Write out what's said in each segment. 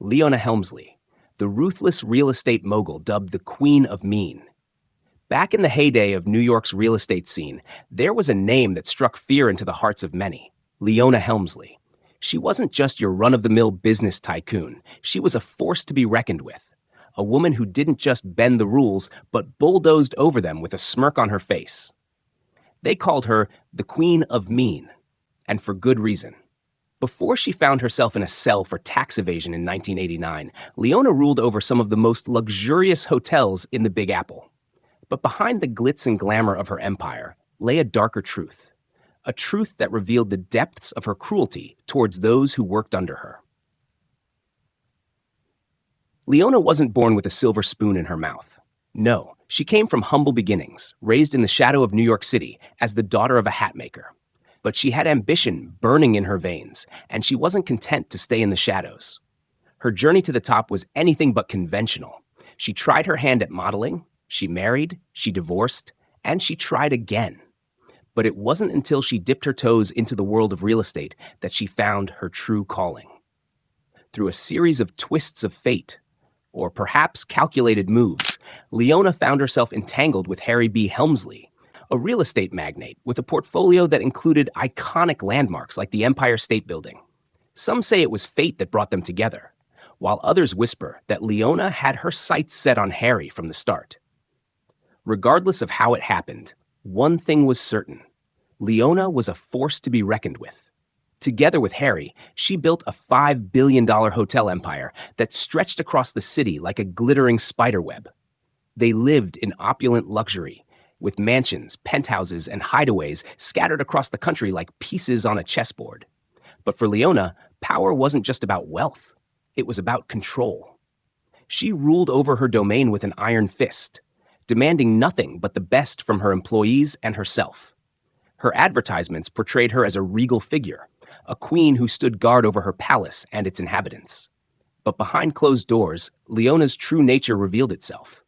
Leona Helmsley, the ruthless real estate mogul dubbed the Queen of Mean. Back in the heyday of New York's real estate scene, there was a name that struck fear into the hearts of many: Leona Helmsley. She wasn't just your run-of-the-mill business tycoon. She was a force to be reckoned with. A woman who didn't just bend the rules, but bulldozed over them with a smirk on her face. They called her the Queen of Mean, and for good reason. Before she found herself in a cell for tax evasion in 1989, Leona ruled over some of the most luxurious hotels in the Big Apple. But behind the glitz and glamour of her empire lay a darker truth. A truth that revealed the depths of her cruelty towards those who worked under her. Leona wasn't born with a silver spoon in her mouth. No, she came from humble beginnings, raised in the shadow of New York City as the daughter of a hat maker. But she had ambition burning in her veins, and she wasn't content to stay in the shadows. Her journey to the top was anything but conventional. She tried her hand at modeling, she married, she divorced, and she tried again. But it wasn't until she dipped her toes into the world of real estate that she found her true calling. Through a series of twists of fate, or perhaps calculated moves, Leona found herself entangled with Harry B. Helmsley, a real estate magnate with a portfolio that included iconic landmarks like the Empire State Building. Some say it was fate that brought them together, while others whisper that Leona had her sights set on Harry from the start. Regardless of how it happened, one thing was certain: Leona was a force to be reckoned with. Together with Harry, she built a $5 billion hotel empire that stretched across the city like a glittering spiderweb. They lived in opulent luxury, with mansions, penthouses, and hideaways scattered across the country like pieces on a chessboard. But for Leona, power wasn't just about wealth. It was about control. She ruled over her domain with an iron fist, demanding nothing but the best from her employees and herself. Her advertisements portrayed her as a regal figure, a queen who stood guard over her palace and its inhabitants. But behind closed doors, Leona's true nature revealed itself.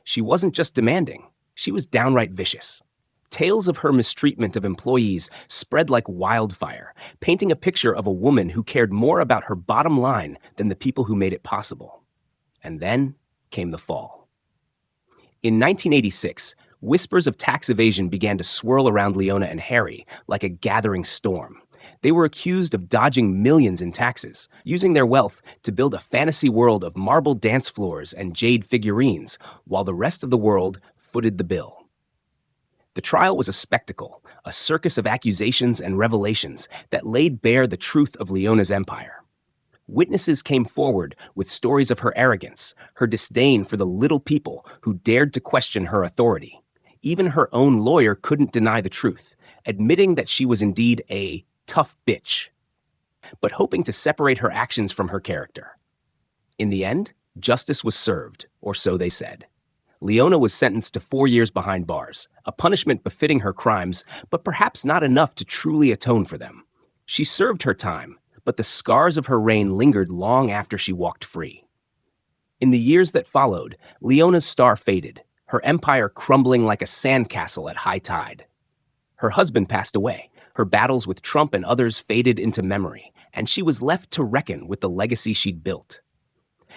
She wasn't just demanding. She was downright vicious. Tales of her mistreatment of employees spread like wildfire, painting a picture of a woman who cared more about her bottom line than the people who made it possible. And then came the fall. In 1986, whispers of tax evasion began to swirl around Leona and Harry like a gathering storm. They were accused of dodging millions in taxes, using their wealth to build a fantasy world of marble dance floors and jade figurines, while the rest of the world footed the bill. The trial was a spectacle, a circus of accusations and revelations that laid bare the truth of Leona's empire. Witnesses came forward with stories of her arrogance, her disdain for the little people who dared to question her authority. Even her own lawyer couldn't deny the truth, admitting that she was indeed a tough bitch, but hoping to separate her actions from her character. In the end, justice was served, or so they said. Leona was sentenced to 4 years behind bars, a punishment befitting her crimes, but perhaps not enough to truly atone for them. She served her time, but the scars of her reign lingered long after she walked free. In the years that followed, Leona's star faded, her empire crumbling like a sandcastle at high tide. Her husband passed away, her battles with Trump and others faded into memory, and she was left to reckon with the legacy she'd built.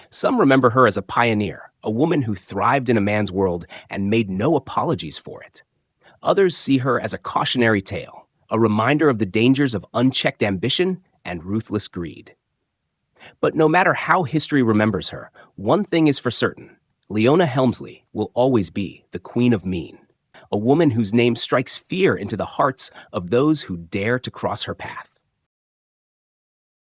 Some remember her as a pioneer, a woman who thrived in a man's world and made no apologies for it. Others see her as a cautionary tale, a reminder of the dangers of unchecked ambition and ruthless greed. But no matter how history remembers her, one thing is for certain: Leona Helmsley will always be the Queen of Mean, a woman whose name strikes fear into the hearts of those who dare to cross her path.